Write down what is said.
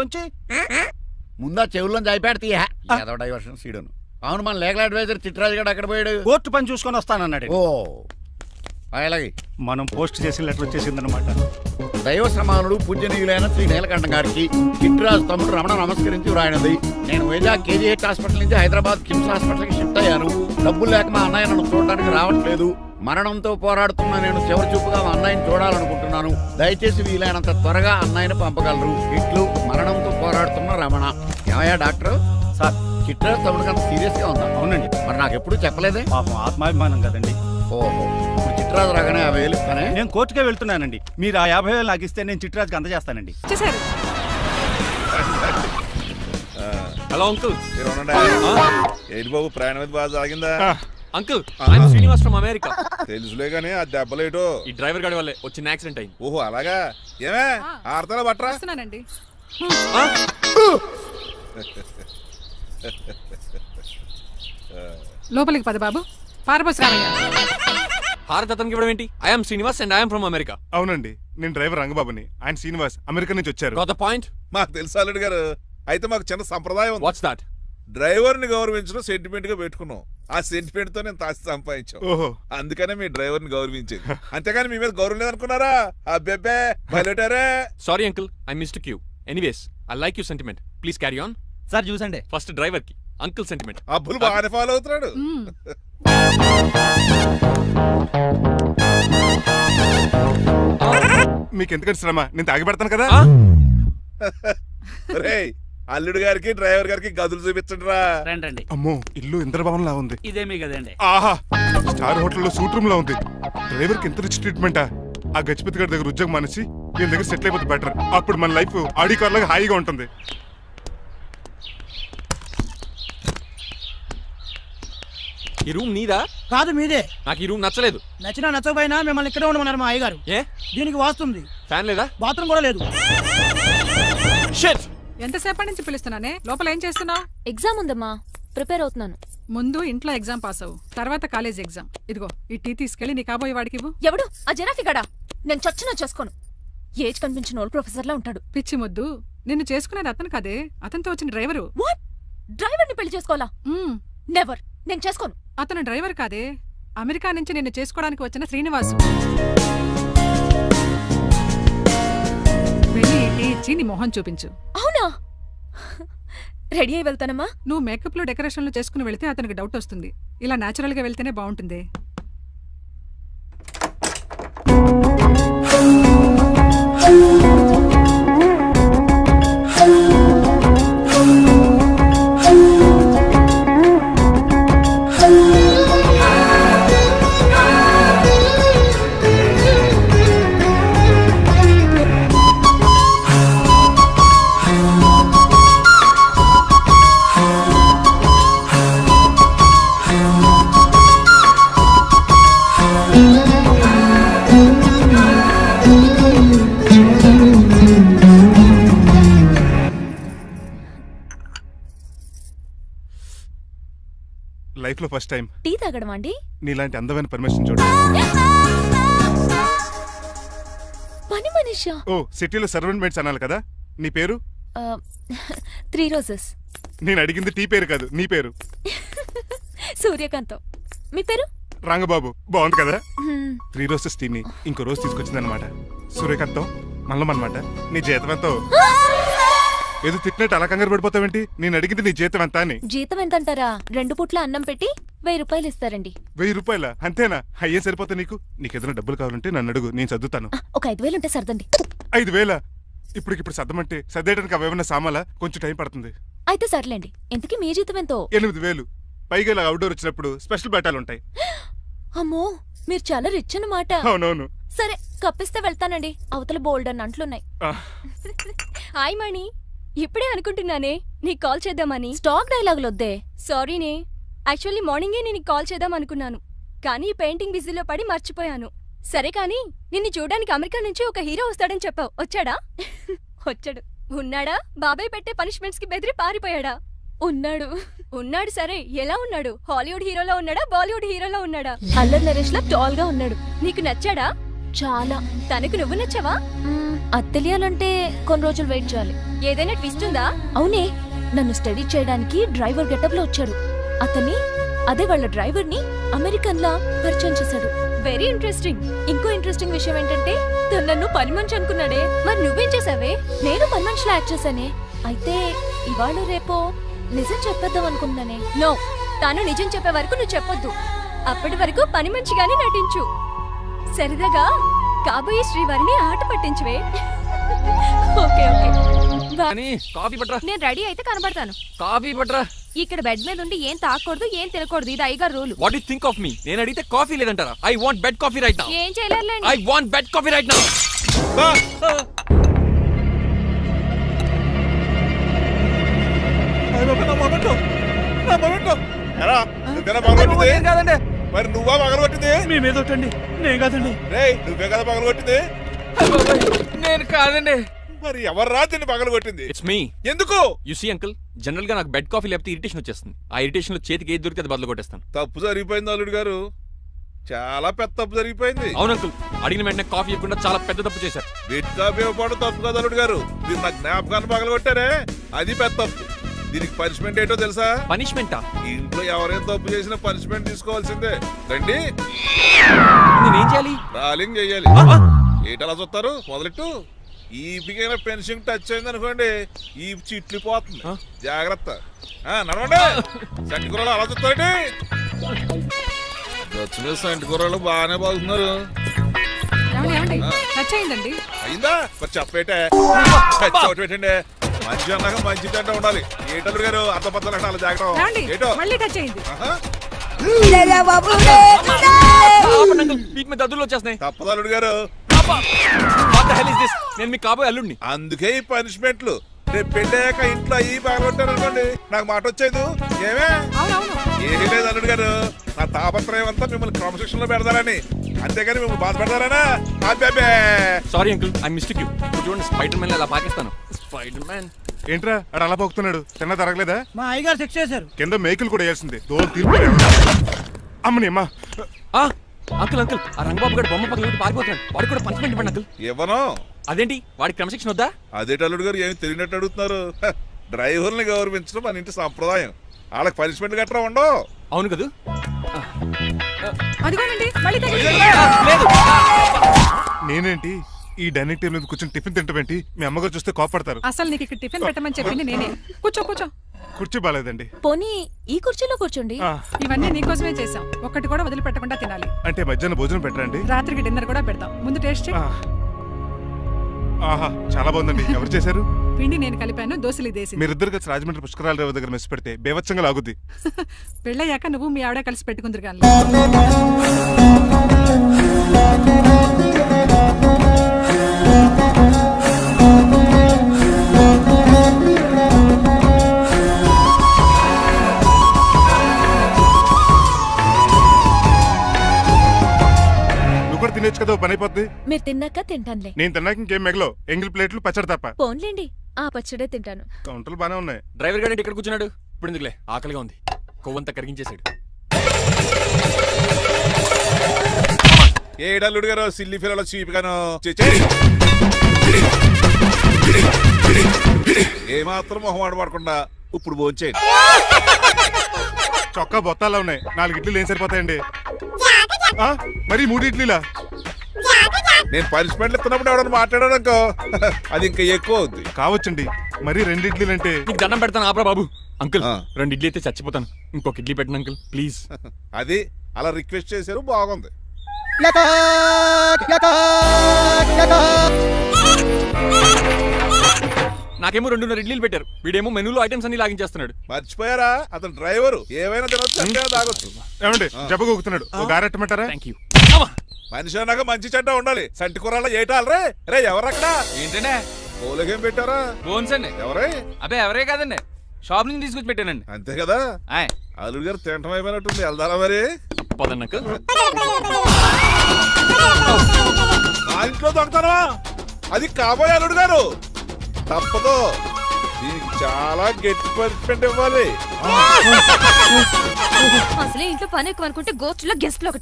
చెవుల్లోంచి. ముందా చెవుల్లోంచి అయిపెడతీయ ఏదో డైవర్షన్ సీడను. అవును, మన లీగల్ అడ్వైజర్ చిట్రాజు గారు అక్కడ పోయాడు. కోర్టు పని చూసుకొని వస్తానన్నాడు. ఓ అలాగే మనం పోస్ట్ చేసిన లెటర్ వచ్చేసిందనమాట. దైవ సమానుడు పూజనీయులైన శ్రీ నీలకంఠ గారికి చిట్రాజు తమ్ముడు రమణ నమస్కరించి వ్రాయినది. నేను వైజాగ్ కేజీహెచ్ హాస్పిటల్ నుంచి హైదరాబాద్ కిమ్స్ హాస్పిటల్కి షిఫ్ట్ అయ్యాను. డబ్బులు లేక మా అన్నయ్య నన్ను చూడడానికి రావట్లేదు. మరణంతో పోరాడుతున్న నేను చివరి చూపుగా మా అన్నయ్యని చూడాలనుకుంటున్నాను. దయచేసి వీలైనంత త్వరగా అన్నయ్యని పంపగలరు. ఇట్లు మరణంతో పోరాడుతున్న రమణ. ఏమయ్యా డాక్టర్? సార్, చిట్రాజు తమ్ముడు అంత సీరియస్ గా ఉందా? అవునండి. మరి నాకు ఎప్పుడు చెప్పలేదే? పాపం ఆత్మాభిమానం కదండి. ఓహో, ఇప్పుడు చిట్రాజు రాగానే 50,000 ఇస్తానే. నేను కోర్టుకే వెళ్తున్నానండి. మీరు ఆ 50,000 నాకు ఇస్తే నేను చిట్రాజుకి అందజేస్తానండి. Hello uncle. ఏంటి బాబు, ప్రయాణం అయితే బాగా సాగిందా? Uncle, I'm Srinivas from America. తెలుసులే గానీ ఆ దెబ్బలేటో ఈ డ్రైవర్ గాడి వల్లే వచ్చిన యాక్సిడెంట్ అయింది. ఓహో అలాగా. ఏమే ఆడతారా బట్రా? లోపలికి పద బాబు. పారబోస్ రామయ్య. హారత్ అతనికి ఇవ్వడం ఏంటి? I'm Srinivas and I'm from America. అవునండి, నేను డ్రైవర్ రంగబాబుని. ఆయన శ్రీనివాస్ అమెరికా నుంచి వచ్చారు. Got the point? మాకు తెలుసు అల్లుడు గారు. అయితే మాకు చిన్న సంప్రదాయం ఉంది. What's that? డ్రైవర్ ని గౌరవించడం సెంటిమెంట్ గా పెట్టుకున్నాం. ఆ సెంటిమెంట్ తో నేను తాసి సంపాదించాం. ఓహో, అందుకనే మీ డ్రైవర్ ని గౌరవించేది. అంతేగాని మీ మీద గౌరవం లేదనుకున్నారా? అబ్బెబ్బే బయలుటారే. Sorry uncle, I mistake you. Anyways, I like you sentiment. Please carry on. Sir చూసండి. ఫస్ట్ డ్రైవర్ కి అంకుల్ సెంటిమెంట్. అబ్బులు బాగానే ఫాలో అవుతున్నాడు. మీకు ఎందుకంటే శ్రమ, నేను తాగి పెడతాను కదా. రేయ్, అల్లుడు గారికి డ్రైవర్ గారికి గదులు చూపించండి రా. రండి. అమ్మో, ఇల్లు ఇంద్రభవన్ లా ఉంది. ఇదేమీ కదండి. ఆహా, స్టార్ హోటల్లో సూట్ రూమ్ లా ఉంది. డ్రైవర్ కి ఎంత రిచ్ ట్రీట్మెంటా. ఆ గజపతి గారి దగ్గర ఉద్యోగం మానేసి వీళ్ళ దగ్గర సెటిల్ అయిపోతే బెటర్. అప్పుడు మన లైఫ్ ఆడి కార్ లాగా హాయిగా ఉంటుంది. ఈ రూమ్ నీదా? కాదు, మీదే. నాకు ఈ రూమ్ నచ్చలేదు. నచ్చినా నచ్చకపోయినా మిమ్మల్ని ఇక్కడే ఉండమన్నారు మా అయ్యగారు. ఏ దీనికి వాస్తుంది. ఫ్యాన్ లేదా? బాత్రూమ్ కూడా లేదు. షిట్. ఎంతసేపటి నుంచి పిలుస్తున్నానే? లోపల ఏం చేస్తున్నావు? ఎగ్జామ్ ఉందమ్మా, ప్రిపేర్ అవుతున్నాను. ముందు ఇంట్లో ఎగ్జామ్ పాస్ అవ్వు, తర్వాత కాలేజ్ ఎగ్జామ్. ఇదిగో ఈ టీ తీసుకెళ్లి నీ కాబోయే వాడికి ఇవ్వు. ఎవడు ఆ జనాఫీ గడా? నేను చచ్చినా చేసుకోను. ఏజ్ కనిపించిన ఓల్డ్ ప్రొఫెసర్ లా ఉంటాడు. పిచ్చి ముద్దు, నిన్ను చేసుకునేది అతను కాదే, అతనితో వచ్చిన డ్రైవరు. వాట్? డ్రైవర్ ని పెళ్లి చేసుకోవాలా? నెవర్, నేను చేసుకోను. అతను డ్రైవర్ కాదే, అమెరికా నుంచి నిన్ను చేసుకోవడానికి వచ్చిన శ్రీనివాసు. వెళ్ళి టీ ఇచ్చి నీ మొహం చూపించు. అవునా? రెడీ అయి వెళ్తానమ్మా. నువ్వు మేకప్ లో డెకరేషన్లు చేసుకుని వెళ్తే అతనికి డౌట్ వస్తుంది. ఇలా నేచురల్ గా వెళ్తేనే బాగుంటుంది. లైఫ్ లో ఫస్ట్ టైం టీ తాగడం అండి. నీలాంటి అందమైన పర్మిషన్ చూడు. పని మనిషా? ఓ, సిటీలో సర్వెంట్ మేట్స్ అనాలి కదా. నీ పేరు? 3 రోజెస్. నేను అడిగింది టీ పేరు కాదు, నీ పేరు. సూర్యకాంతం. మీ పేరు? రంగబాబు. బాగుంది కదా. 3 రోజెస్ టీని ఇంకో రోజు తీసుకొచ్చిందనమాట. సూర్యకాంతం మల్లం అనమాట. నీ జీతం ఎంతో? ఏదో తిట్టినట్టు అలా కంగారు పడిపోతావేంటి? నేను అడిగింది నీ జీతం ఎంత అని. జీతం ఎంత అంటారా? 2 పూట్ల అన్నం పెట్టి 1000 రూపాయలు ఇస్తారండి. 1000 రూపాయల? అంతేనా? అయ్యే సరిపోతా నీకు. నీకేదైనా డబ్బులు కావాలంటే నన్ను అడుగు, నేను సర్దుతాను. ఒక 5,000 ఉంటే సర్దండి. 5,000? ఇప్పటికిప్పుడు సర్దమంటే సర్దేయడానికి అవేమన్నా సామాలా? కొంచెం టైం పడుతుంది. అయితే సర్లేండి. ఇంతకీ మీ జీతం ఎంతో? 8,000. పైగా ఇలా అవుట్డోర్ వచ్చినప్పుడు స్పెషల్ బట్టాలు ఉంటాయి. అమ్మో, మీరు చాలా రిచ్ అన్నమాట. అవునవును. సరే, కప్పిస్తే వెళ్తానండి. అవతల బోల్డ్ అన్న అంట్లున్నాయి. హాయ్ మణి, ఇప్పుడే అనుకుంటున్నానే నీకు కాల్ చేద్దామని. స్టాక్ డైలాగులు వద్దే. సారీనే, యాక్చువల్లీ మార్నింగే నేను కాల్ చేద్దాం అనుకున్నాను, కానీ ఈ పెయింటింగ్ బిజీలో పడి మర్చిపోయాను. సరే కానీ నిన్ను చూడడానికి అమెరికా నుంచి ఒక హీరో వస్తాడని చెప్పావు. వచ్చాడా? వచ్చాడు. ఉన్నాడా? బాబాయ్ పెట్టే పనిష్మెంట్స్ కి బెదిరి పారిపోయాడా? ఉన్నాడు. ఉన్నాడు. సరే, ఎలా ఉన్నాడు? హాలీవుడ్ హీరోలో ఉన్నాడా, బాలీవుడ్ హీరోలో ఉన్నాడా? అల్లరి నరేష్ లా టాల్ గా ఉన్నాడు. నీకు నచ్చాడా? చాలా. తనకు నువ్వు నచ్చావా? అది తెలియాలంటే కొన్ని రోజులు వెయిట్ చేయాలి. ఏదైనా ట్విస్ట్ ఉందా? అవునే, నన్ను స్టడీ చేయడానికి డ్రైవర్ గెటప్ లో వచ్చాడు. అదే వాళ్ళ డ్రైవర్ ని అమెరికన్ లా పరిచయం చేశాడు. Very interesting. ఇంకో ఇంట్రెస్టింగ్ విషయం ఏంటంటే తను నన్ను పని మనిషి అనుకున్నాడే. మరి నువ్వేం చేసావే? నేను పని మనిషిలా యాక్ట్ చేశానే. అయితే ఇవాళ రేపో నిజం చెప్పేద్దాం అనుకున్నానే. నో, తాను నిజం చెప్పే వరకు నువ్వు చెప్పొద్దు. అప్పటి వరకు పని మనిషిగానే నటించు. సరదాగా కాబోయే శ్రీవారిని ఆట పట్టించువే. Okay okay. కానీ కాఫీ పట్రా. నేను రెడీ అయితే కనబడతాను. కాఫీ పట్రా. ఇక్కడ బెడ్ మీద ఉండి ఏం తాకూడదు, ఏం తినకూడదు. ఇది అయ్యగారు rule. What you think of me? నేను అడిగితే కాఫీ లేదంటారా? I want bed coffee right now. ఏం చేయలేరులేండి. I want bed coffee right now. కాదండి మరి నువ్వా పగలగొట్టింది? మీ మీద ఒకటండి, నేను కాదండి. రేయ్ నువ్వే కదా పగలగొట్టింది? నేను కాదండి. మరి ఎవర్రా దీన్ని పగలగొట్టింది? It's me. ఎందుకు? యు సీ అంకుల్, జనరల్ గా నాకు బెడ్ కాఫీ లేకపోతే ఇరిటేషన్ వచ్చేస్తుంది. ఆ ఇరిటేషన్ లో చేతికి ఏది దొరికితే అది బదులు కొట్టేస్తాను. తప్పు జరిగిపోయింది అల్లుడు గారు, చాలా పెద్ద తప్పు జరిగిపోయింది. అవును అంకుల్, అడిగిన వెంటనే కాఫీ ఇవ్వకుండా చాలా పెద్ద తప్పు చేశారు. బిడ్ కాఫీ ఇవ్వడం తప్పు కాదు అల్లుడు గారు, మీరు నా జ్ఞాపకాన్ని పగలగొట్టారే అది పెద్ద తప్పు. దీనికి పనిష్మెంట్ ఏంటో తెలుసా? పనిష్మెంటా? ఇంట్లో ఎవరైనా తప్పు చేసినా పనిష్మెంట్ తీసుకోవాల్సిందే. రండి, నేనేం చేయాలి? రాలింగ్ చెయ్యాలి. ఏటలా చూస్తారు? మొదలెట్టు. ఈపికైనా పెన్షన్ టచ్ అయింది అనుకోండి, ఈ చిట్లు పోతుంది. జాగ్రత్త. నడవండి. సంటి కూరలు అలా చూస్తారండి. వచ్చిన సంటి కూరలు బాగానే బాగుతున్నారు. ఏమండి టచ్ అయిందండి. అయిందా? మరి చెప్పేటే చోటు పెట్టండి. మంచి అన్నాక మంచి తింటా ఉండాలి. ఏటల్లుడు గారు అర్థపత్రాలు అలా జాగ్రత్త. ఏమండి ఏటో మళ్ళీ టచ్ అయింది. వీటి మీద దద్దులు వచ్చేస్తున్నాయి. తప్పదల్లుడు గారు. What the hell is this? నేను మీ కాబోయే అల్లుడిని. అందుకే ఈ పనిష్మెంట్లు. రేపు పెళ్ళాక ఇంట్లో అయ్యి బాగుంటారు అనుకోండి, నాకు మాట వచ్చేది ఏమే? అవునవును. ఏమీ లేదు అల్లుడు గారు, నా తాపత్రయం అంతా మిమ్మల్ని క్రమశిక్షణలో పెడతారని, అంతేగాని మిమ్మల్ని బాధపడతారనా? అబ్బే. Sorry uncle, I mistake you. చూడండి, స్పైడర్ మ్యాన్ అలా పాకిస్తాను. స్పైడర్ మ్యాన్ ఏంట్రా అడు అలా పోతున్నాడు? తిన్న తరగలేదా? మా అయ్యగారు సెక్స్ చేశారు. కింద మేకులు కూడా వేయాల్సిందే. దోలు తీర్పు అమ్మని అమ్మా. అంకుల్ అంకుల్, ఆ రంగబాబు గారు బొమ్మ పక్కన పారిపోతున్నాడు. వాడికి కూడా పనిష్మెంట్ ఇవ్వండి అంకుల్. ఇవ్వను. అదేంటి, వాడికి క్రమశిక్షణ వద్దా? అదేటి అల్లుడు గారు ఏమి తెలియనట్టు అడుగుతున్నారు? డ్రైవర్ని గౌరవించడం మన ఇంటి సంప్రదాయం. వాళ్ళకి పనిష్మెంట్ గట్రా ఉండవు. అవును కదా. అదిగోనండి మళ్ళీ తగిలింది. లేదు. నేనేంటి ఈ డైనింగ్ టేబుల్ మీద కూర్చొని టిఫిన్ తింటామేంటి? మీ అమ్మగారు చూస్తే కోపడతారు. అసలు నీకు ఇక్కడ టిఫిన్ పెట్టమని చెప్పింది నేనే. కూర్చో కూర్చో. కుర్చీ బాగాలేదండి. పోనీ ఈ కుర్చీలో కూర్చోండి. ఇవన్నీ నీకోసమే చేసాం. ఒక్కటి కూడా వదిలిపెట్టకుండా తినాలి. అంటే మధ్యాహ్నం భోజనం పెట్టరండి? రాత్రికి డిన్నర్ కూడా పెడతాం. ముందు టేస్ట్ చెయ్యి. ఆహా, చాలా బాగుందండి. ఎవరు చేశారు? పిండి నేను కలిపాను, దోశలు దేశీ. మీరిద్దరు కలిసి రాజమండ్రి పుష్కరాల రేవు దగ్గర మెస్ పెడితే బేవచ్చంగా లాగుద్ది. పెళ్ళయ్యాక నువ్వు మీ ఆవిడ కలిసి పెట్టుకుందరు కానీ. తినేచ్చు కదా, పని అయిపోద్ది. మీరు తిన్నాక తింటానులే. నేను తిన్నాక ఇంకేం మిగలవు. ఎంగిల్ ప్లేట్లు పచ్చడి తప్ప. పోన్లేండి, ఆ పచ్చడే తింటాను. కౌంటర్లు బానే ఉన్నాయి. డ్రైవర్ గారు ఇక్కడ కూర్చున్నాడు. ఇప్పుడు ఎందుకులే, ఆకలిగా ఉంది. కొవ్వంతా కరిగించేశాడు. ఏడల్లుడు గారు సిల్లి ఫిరలో చీపిగాను ఏమాత్రం మొహమాట పడకుండా ఇప్పుడు భోంచేయండి. చొక్కా బొత్తాలా ఉన్నాయి. 4 ఇడ్లీలు ఏం సరిపోతాయండి? మరి 3 ఇడ్లీలా? నేను పనిష్మెంట్లు ఇస్తున్నప్పుడు ఎవడన్నా మాట్లాడాను అనుకో, అది ఇంకా ఎక్కువ అవుద్ది. కావచ్చండి, మరి 2 ఇడ్లీలు అంటే. నీకు దండం పెడతాను, ఆపరా బాబు. అంకుల్ 2 ఇడ్లీ అయితే చచ్చిపోతాను. ఇంకొక ఇడ్లీ పెట్టండి అంకుల్ ప్లీజ్. అది అలా రిక్వెస్ట్ చేశారు, బాగుంది. నాకేమో 2 ఇడ్లీలు పెట్టారు. వీడేమో మెనూలో ఐటమ్స్ అన్ని లాగించేస్తున్నాడు. మర్చిపోయారా, అతను డ్రైవరు. ఏమైనా తినొచ్చు, అంటే తాగొచ్చు. ఏమండి జబ్బగొక్కుతున్నాడు, ఓ గారెట్టమంటారా? Thank you. మనిషి అన్నాక మంచి చెడ్డ ఉండాలి. సంటి కూరలో ఏటాలరే. రే ఎవరక్కడ? ఏంటంటే పోలేకేం పెట్టారా? బోన్స్ అండి. ఎవరే? అబ్బే ఎవరే కాదండి, షాప్ నుంచి తీసుకొచ్చి పెట్టానండి. అంతే కదా. అల్లుడు గారు తింటం అయిపోయినట్టుంది, వెళ్దారా మరి? పదండి అంకుల్. నా ఇంట్లో దొంగతారా? అది కాబోయే అల్లుడు గారు. తప్పదు, దీనికి చాలా గట్టి పనిష్మెంట్ ఇవ్వాలి. అసలే ఇంట్లో పని ఎక్కువ అనుకుంటే గోస్ట్లో గెస్ట్లు ఒకటి.